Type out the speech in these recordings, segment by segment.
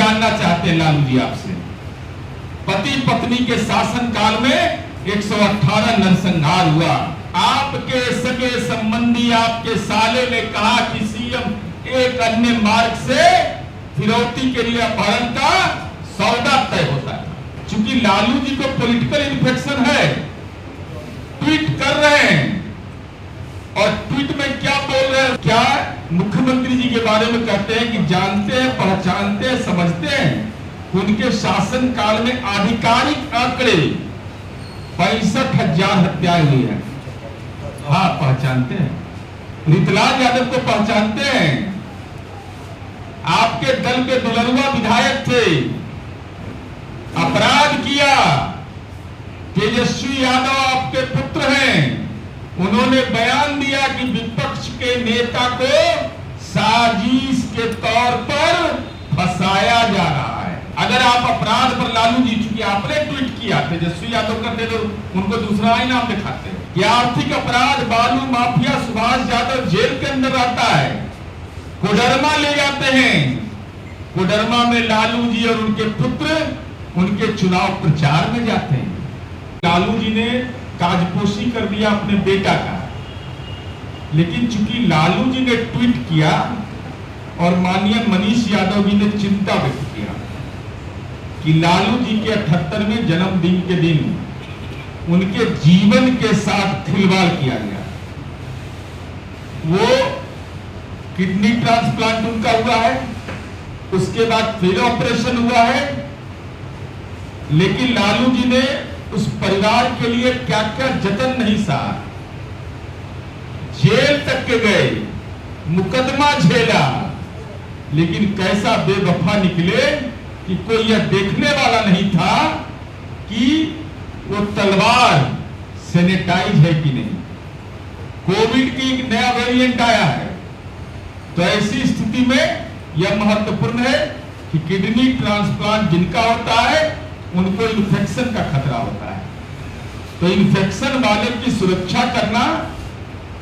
जानना चाहते हैं लालू जी आपसे। पति पत्नी के शासन काल में 118 नरसंहार हुआ। आपके सगे संबंधी आपके साले ने कहा कि सीएम एक अन्य मार्ग से फिरौती के लिए अपहरण का सौदा तय होता है। चूंकि लालू जी को पॉलिटिकल इन्फेक्शन है, ट्वीट कर रहे हैं और ट्वीट में क्या बोल रहे हैं, क्या मुख्यमंत्री जी के बारे में कहते हैं कि जानते हैं, पहचानते हैं, समझते हैं उनके शासन काल में आधिकारिक आंकड़े 65,000 हत्याएं हुई है। हाँ, पहचानते हैं। ऋतुलाल यादव को पहचानते हैं, आपके दल के दुलरुआ विधायक थे, अपराध किया। तेजस्वी यादव आपके पुत्र हैं, उन्होंने बयान दिया कि विपक्ष के नेता को साजिश के तौर पर फंसाया जा रहा है। अगर आप अपराध पर लालू जी, चूंकि आपने ट्वीट किया, तेजस्वी यादव करते तो उनको दूसरा ही नाम दिखाते हैं कि आर्थिक अपराध बालू माफिया सुभाष यादव जेल के अंदर रहता है, कोडरमा ले जाते हैं। कोडरमा में लालू जी और उनके पुत्र उनके चुनाव प्रचार में जाते हैं। लालू जी ने काजपोशी कर दिया अपने बेटा का, लेकिन चूंकि लालू जी ने ट्वीट किया और माननीय मनीष यादव जी ने चिंता व्यक्त किया कि लालू जी के 78वें जन्मदिन के दिन उनके जीवन के साथ खिलवाड़ किया गया। वो किडनी ट्रांसप्लांट उनका हुआ है, उसके बाद फिर ऑपरेशन हुआ है, लेकिन लालू जी ने उस परिवार के लिए क्या क्या जतन नहीं सहा, जेल तक के गए, मुकदमा झेला, लेकिन कैसा बेवफा निकले कि कोई यह देखने वाला नहीं था कि वो तलवार सैनिटाइज है कि नहीं। कोविड की एक नया वेरिएंट आया है, तो ऐसी स्थिति में यह महत्वपूर्ण है कि किडनी ट्रांसप्लांट जिनका होता है उनको इन्फेक्शन का खतरा होता है, तो इन्फेक्शन वाले की सुरक्षा करना,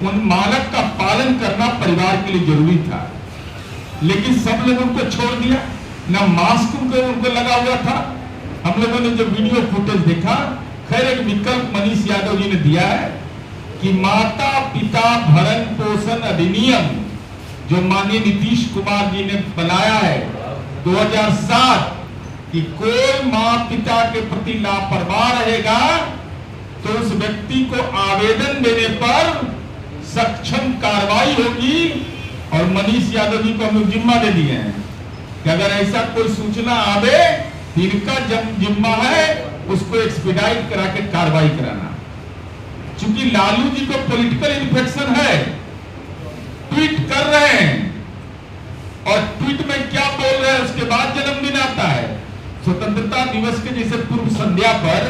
उन मानक का पालन करना परिवार के लिए जरूरी था। लेकिन सब लोगों को छोड़ दिया, ना मास्क उनको लगा हुआ था। हम लोगों ने जो वीडियो फुटेज देखा, खैर एक विकल्प मनीष यादव जी ने दिया है कि माता पिता भरण पोषण अधिनियम जो माननीय नीतीश कुमार जी ने बनाया है 2007 कि कोई माँ पिता के प्रति लापरवाह रहेगा तो उस व्यक्ति को आवेदन देने पर सक्षम कार्रवाई होगी। और मनीष यादव जी को हम लोग जिम्मा दे दिए हैं कि अगर ऐसा कोई सूचना आवे, इनका जिम्मा है उसको एक्सपीडाइट करा के कार्रवाई कराना। चूंकि लालू जी को पॉलिटिकल इन्फेक्शन है, ट्वीट कर रहे हैं और ट्वीट में क्या बोल रहे हैं, उसके बाद जन्मदिन आता है। स्वतंत्रता दिवस के जैसे पूर्व संध्या पर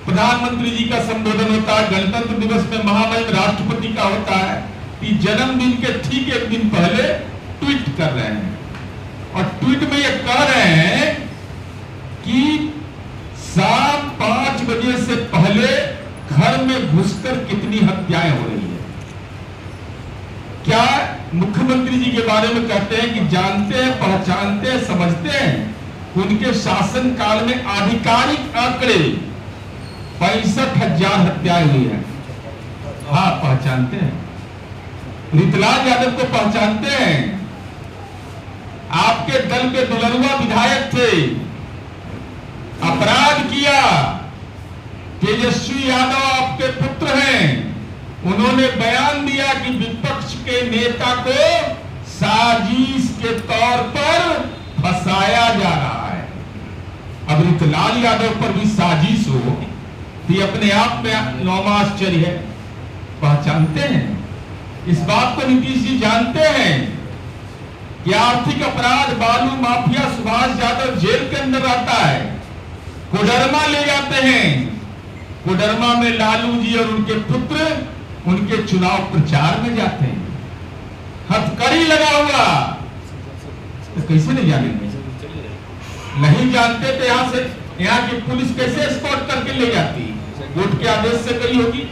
प्रधानमंत्री जी का संबोधन होता है, गणतंत्र दिवस में महामहिम राष्ट्रपति का होता है, कि जन्मदिन के ठीक एक दिन पहले ट्वीट कर रहे हैं और ट्वीट में ये कह रहे हैं कि शाम 5 बजे से पहले घर में घुसकर कितनी हत्याएं हो रही है। क्या मुख्यमंत्री जी के बारे में कहते हैं कि जानते हैं, पहचानते हैं, समझते हैं उनके शासन काल में आधिकारिक आंकड़े 65,000 हत्याएं हुई है। हाँ, पहचानते हैं। ऋतुलाल यादव को पहचानते हैं, आपके दल के दुलरुआ विधायक थे, अपराध किया। तेजस्वी यादव आपके पुत्र हैं, उन्होंने बयान दिया कि विपक्ष के नेता को साजिश के तौर पर फंसाया जा रहा है। अब ऋतुलाल यादव पर भी साजिश हो तो ये अपने आप में नौमा आश्चर्य है। पहचानते हैं, इस बात को नीतीश जी जानते हैं कि आर्थिक अपराध बालू माफिया सुभाष यादव जेल के अंदर रहता है, कोडरमा ले जाते हैं। कोडरमा में लालू जी और उनके पुत्र उनके चुनाव प्रचार में जाते हैं, हथकड़ी लगा हुआ, तो कैसे नहीं जानेंगे? नहीं जानते तो यहाँ की पुलिस कैसे एस्कॉर्ट करके ले जाती? कोर्ट के आदेश से गई होगी।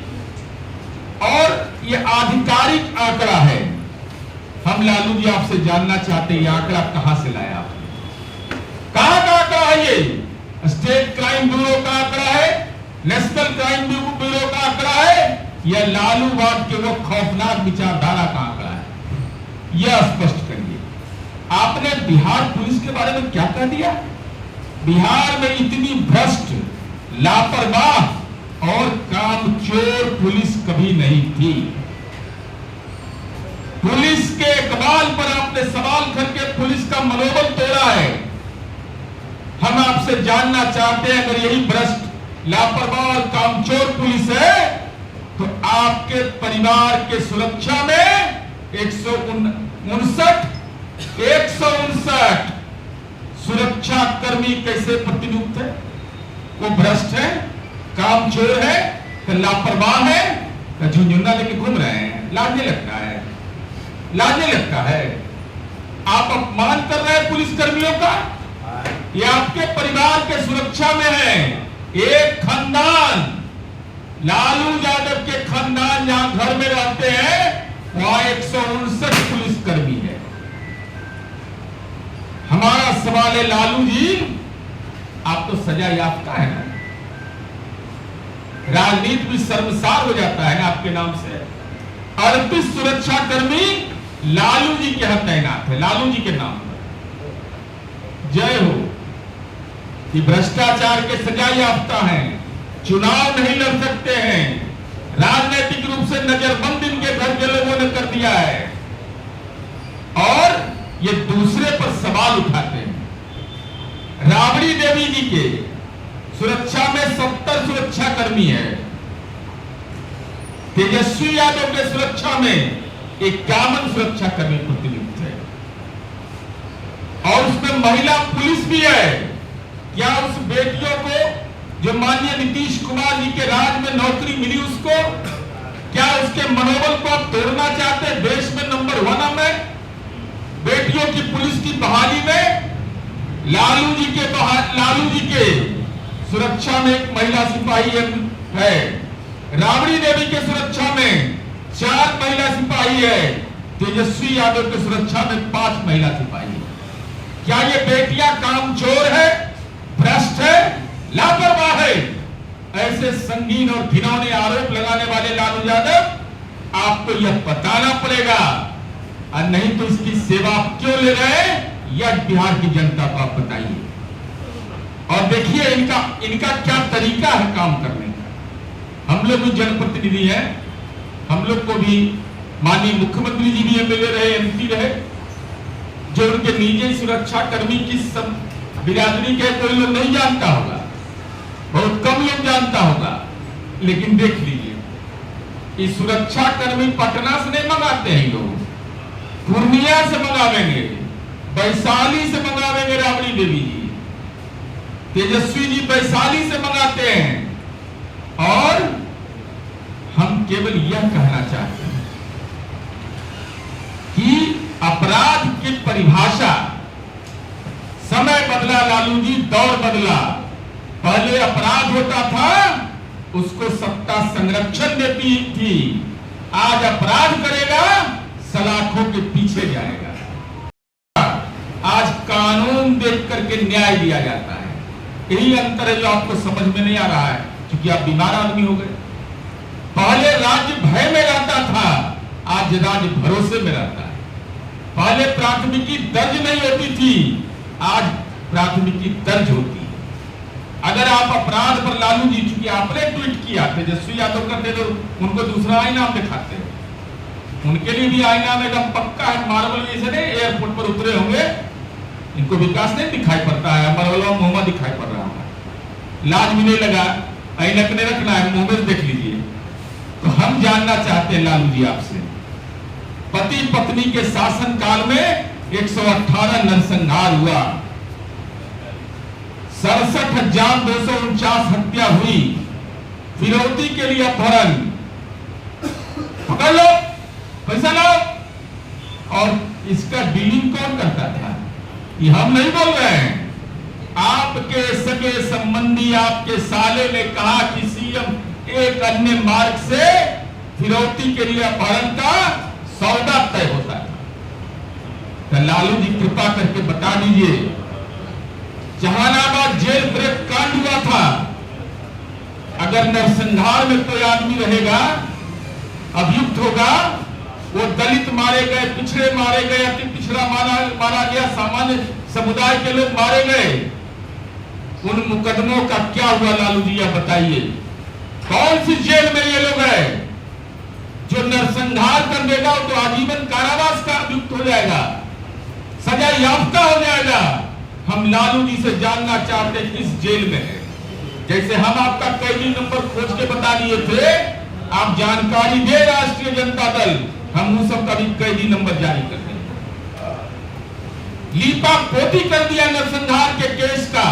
और ये आधिकारिक आंकड़ा है, हम लालू जी आपसे जानना चाहते हैं, ये आंकड़ा कहां से लाया आपने? कहां का आंकड़ा है ये? स्टेट क्राइम ब्यूरो का आंकड़ा है, नेशनल क्राइम ब्यूरो का आंकड़ा है, या लालूवाद के वो खौफनाक विचारधारा का आंकड़ा है? यह स्पष्ट करिए। आपने बिहार पुलिस के बारे में क्या कह दिया? बिहार में इतनी भ्रष्ट, लापरवाह और कामचोर पुलिस कभी नहीं थी। पुलिस के इकबाल पर आपने सवाल करके पुलिस का मनोबल तोड़ा है। हम आपसे जानना चाहते हैं, अगर यही भ्रष्ट, लापरवाह और कामचोर पुलिस है तो आपके परिवार के सुरक्षा में 159 सुरक्षा कर्मी कैसे प्रतिनियुक्त है? वो भ्रष्ट है, कामचोर है, लापरवाह है, झुंझुना लेके घूम रहे हैं। लाजने लगता है, लाजने लगता है। आप अपमान कर रहे हैं पुलिस कर्मियों का। ये आपके परिवार के सुरक्षा में है। एक खानदान, लालू यादव के खानदान जहां घर में रहते हैं वहां 159 पुलिस कर्मी है। हमारा सवाल है, लालू जी आप तो सजा याफ्ता है ना, राजनीति भी शर्मसार हो जाता है ना आपके नाम से। 38 सुरक्षा कर्मी लालू जी के यहाँ तैनात है, लालू जी के नाम पर। जय हो। कि भ्रष्टाचार के सजा याफ्ता हैं, चुनाव नहीं लड़ सकते हैं, राजनीतिक रूप से नजरबंद इनके घर के लोगों ने कर दिया है, और ये दूसरे पर सवाल उठाते हैं। राबड़ी देवी जी के सुरक्षा में 70 सुरक्षा कर्मी है, तेजस्वी यादव के सुरक्षा में 51 सुरक्षा कर्मी प्रतिनियुक्त है, और उसमें महिला पुलिस भी है। क्या उस बेटियों को, जो माननीय नीतीश कुमार जी के राज में नौकरी मिली, उसको, क्या उसके मनोबल को आप तोड़ना चाहते हैं? देश में नंबर 1 में बेटियों की पुलिस की बहाली में लालू जी के सुरक्षा में एक महिला सिपाही है, राबड़ी देवी के सुरक्षा में 4 महिला सिपाही है, तेजस्वी यादव के सुरक्षा में 5 महिला सिपाही है। क्या ये बेटियां कामचोर है, भ्रष्ट है, लापरवाह है? ऐसे संगीन और घिनौने आरोप लगाने वाले लालू यादव, आपको यह बताना पड़ेगा, और नहीं तो इसकी सेवा क्यों ले रहे हैं यह बिहार की जनता को आप बताइए। और देखिए इनका क्या तरीका है काम करने का। हम लोग भी जनप्रतिनिधि हैं, हम लोग को भी माननीय मुख्यमंत्री जी भी एमएलए रहे, एमपी रहे, जो उनके निजी सुरक्षा कर्मी की सब बिरादरी के कोई लोग नहीं जानता होगा, बहुत कम लोग जानता होगा। लेकिन देख लीजिए, इस सुरक्षा कर्मी पटना से नहीं मंगाते हैं लोग, पूर्णिया से मंगावेंगे, वैशाली से मंगावेंगे, राबड़ी देवी जी, तेजस्वी जी वैशाली से मंगाते हैं। और हम केवल यह कहना चाहते हैं कि अपराध की परिभाषा, समय बदला लालू जी, दौर बदला। पहले अपराध होता था, उसको सत्ता संरक्षण देती थी, आज अपराध करेगा, सलाखों के पीछे जाएगा। आज कानून देख करके न्याय दिया जाता है। यही अंतर है जो आपको समझ में नहीं आ रहा है, क्योंकि आप बीमार आदमी हो गए। पहले राज्य भय में रहता था, आज राज्य भरोसे में रहता है। पहले प्राथमिकी दर्ज नहीं होती थी, आज प्राथमिकी दर्ज होती है। अगर आप अपराध पर लालू जी, चूंकि आपने ट्वीट किया, तेजस्वी यादव करते तो उनको दूसरा आईना आप दिखाते हैं, उनके लिए भी आईना में एकदम पक्का है, मार्बल जैसे नहीं, एयरपोर्ट पर उतरे होंगे, इनको विकास नहीं दिखाई पड़ता है, मरवला मुंह दिखाई पड़ रहा है, लाज भी नहीं लगा, ऐनक नहीं रखना है, मुंह में देख लीजिए। तो हम जानना चाहते हैं लालू जी आपसे, पति पत्नी के शासन काल में 118 नरसंहार हुआ, 67,249 हत्या हुई, फिरौती के लिए अपहरण, पकड़ लो, पैसा लो, और इसका डीलिंग कौन करता था? ये हम नहीं बोल रहे हैं, आपके सगे संबंधी, आपके साले ने कहा कि सीएम एक अन्य मार्ग से फिरौती के लिए अपहरण का सौदा तय होता है। लालू जी कृपा करके बता दीजिए, जहानाबाद जेल ब्रेक कांड हुआ था, अगर नरसंहार में कोई आदमी रहेगा, अभियुक्त होगा, वो दलित मारे गए, पिछड़े मारे गए, अति पिछड़ा मारा गया, सामान्य समुदाय के लोग मारे गए, उन मुकदमों का क्या हुआ लालू जी आप बताइए। कौन सी जेल में ये लोग हैं? जो नरसंहार कर देगा तो आजीवन कारावास का अभियुक्त हो जाएगा, सजा याफ्ता हो जाएगा। हम लालू जी से जानना चाहते हैं किस जेल में है। जैसे हम आपका कैदी नंबर खोज के बता दिए थे, आप जानकारी दे राष्ट्रीय जनता दल, हम उन सब का भी कैदी नंबर जारी कर देंगे। लीपा पोती कर दिया नरसंहार के केस का,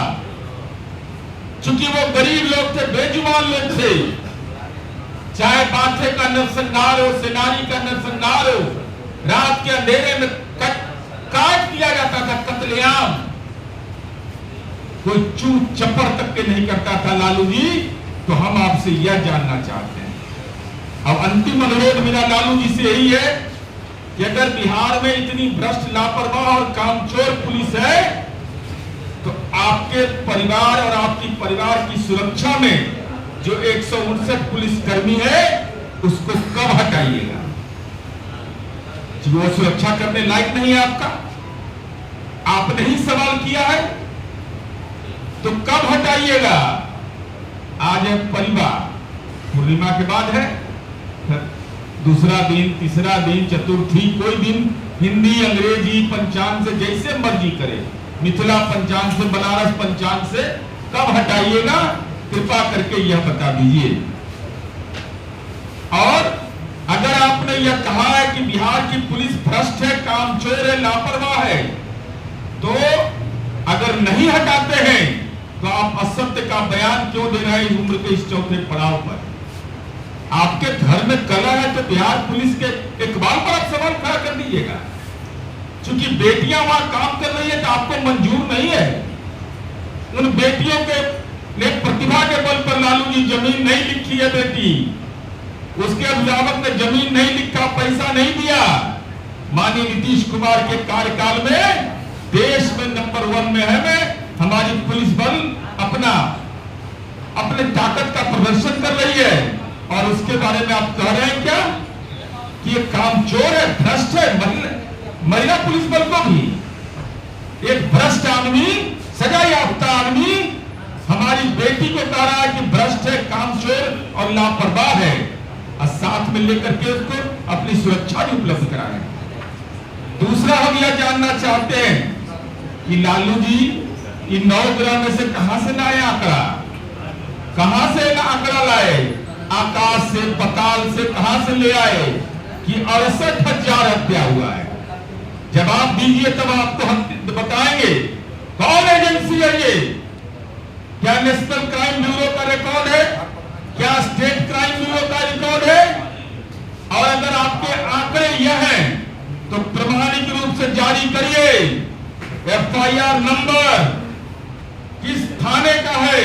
चूंकि वो गरीब लोग थे, बेजुबान लोग थे। चाहे बाथे का नरसंहार हो, सेनानी का नरसंहार हो, रात के अंधेरे में काट दिया जाता था, कत्लेआम। कोई चूक चप्पड़ तक के नहीं करता था लालू जी। तो हम आपसे यह जानना चाहते हैं, अब अंतिम अनुरोध मेरा लालू जी से यही है कि अगर बिहार में इतनी भ्रष्ट, लापरवाह और कामचोर पुलिस है, तो आपके परिवार और आपकी परिवार की सुरक्षा में जो 159 पुलिसकर्मी है, उसको कब हटाइएगा? वो सुरक्षा करने लायक नहीं है आपका, आपने ही सवाल किया है, तो कब हटाइएगा? आज है परिवार, पूर्णिमा के बाद है दूसरा दिन, तीसरा दिन, चतुर्थी, कोई दिन हिंदी अंग्रेजी पंचांग से जैसे मर्जी करे, मिथिला पंचांग से, बनारस पंचांग से, कब हटाइएगा? कृपा करके यह बता दीजिए। और अगर आपने यह कहा है कि बिहार की पुलिस भ्रष्ट है, कामचोर है, लापरवाह है, तो अगर नहीं हटाते हैं तो आप असत्य का बयान क्यों दे रहे हैं इस उम्र के इस चौथे पड़ाव पर? आपके घर में कला है तो बिहार पुलिस के इकबाल पर आप सवाल खड़ा कर दीजिएगा। क्योंकि बेटियां वहां काम कर रही है तो आपको मंजूर नहीं है। उन बेटियों के ने प्रतिभा के बल पर लालू जी जमीन नहीं लिखी है बेटी, उसके अभिभावक ने जमीन नहीं लिखा, पैसा नहीं दिया। माननीय नीतीश कुमार के कार्यकाल में देश में नंबर 1 में है हमारी पुलिस बल अपने ताकत का प्रदर्शन कर रही है। और उसके बारे में आप कह रहे हैं क्या कि ये कामचोर है, भ्रष्ट है? महिला पुलिस बल को भी एक भ्रष्ट आदमी, सजा याफ्ता आदमी हमारी बेटी को कह रहा है कि भ्रष्ट है, कामचोर और लापरवाह है, और साथ में लेकर के उसको अपनी सुरक्षा भी उपलब्ध करा रहे हैं। दूसरा हम यह जानना चाहते हैं कि लालू जी इन 9 ग्रह में से कहां से लाए आंकड़ा? कहां से आंकड़ा लाए? आकाश से, पताल से कहां से ले आए कि 68,000 हत्या हुआ है? जवाब दीजिए तब आपको हम बताएंगे कौन एजेंसी है ये। क्या नेशनल क्राइम ब्यूरो का रिकॉर्ड है? क्या स्टेट क्राइम ब्यूरो का रिकॉर्ड है? और अगर आपके आंकड़े यह हैं तो प्रमाणिक रूप से जारी करिए। FIR नंबर किस थाने का है,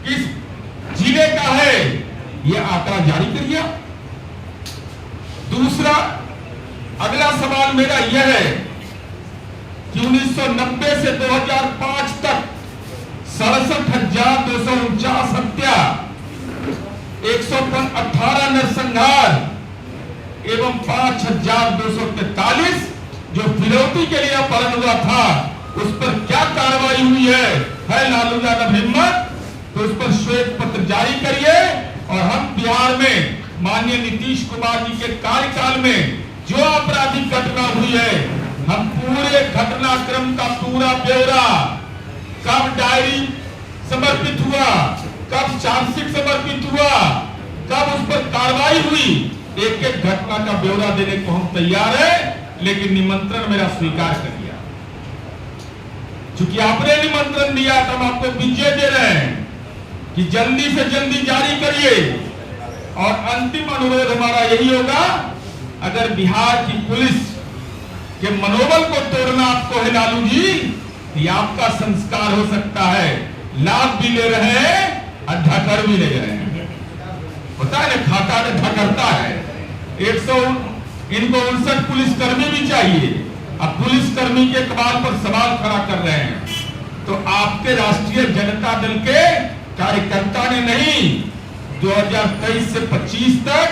किस जिले का है, यह आंकड़ा जारी करिए। दूसरा अगला सवाल मेरा यह है कि 1990 से 2005 तक 67,249 हत्या, 118 नरसंहार एवं 5,243 जो फिरौती के लिए अपहरण हुआ था, उस पर क्या कार्रवाई हुई है लालू यादव हिम्मत? तो उस पर श्वेत पत्र जारी करिए। और हम बिहार में माननीय नीतीश कुमार जी के कार्यकाल में जो आपराधिक घटना हुई है, हम पूरे घटनाक्रम का पूरा ब्यौरा, कब डायरी समर्पित हुआ, कब चार्जशीट समर्पित हुआ, कब उस पर कार्रवाई हुई, एक एक घटना का ब्यौरा देने को हम तैयार है। लेकिन निमंत्रण मेरा स्वीकार कर लिया, चूंकि आपने निमंत्रण दिया तो हम आपको विजय दे रहे हैं कि जल्दी से जल्दी जारी करिए। और अंतिम अनुरोध हमारा यही होगा, अगर बिहार की पुलिस के मनोबल को तोड़ना आपको है लालू जी, ये आपका संस्कार हो सकता है। लाभ भी ले रहे हैं और ढकर भी ले रहे हैं, होता है ना, खाता में ढकरता है। 159 पुलिसकर्मी भी चाहिए, अब पुलिसकर्मी के कमाल पर सवाल खड़ा कर रहे हैं। तो आपके राष्ट्रीय जनता दल के कार्यकर्ता ने नहीं, 2023 से 25 तक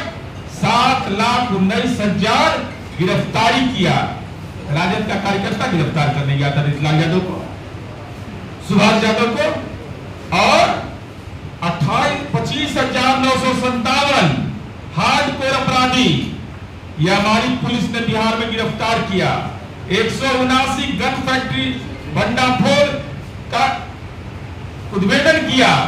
7,19,000 गिरफ्तारी किया। राजद का कार्यकर्ता गिरफ्तार करने गया था लाल यादव को, सुभाष यादव को, और 25,957 हार्डकोर अपराधी यह हमारी पुलिस ने बिहार में गिरफ्तार किया। 179 गन फैक्ट्री भंडाफोड़ का उद्भेदन किया।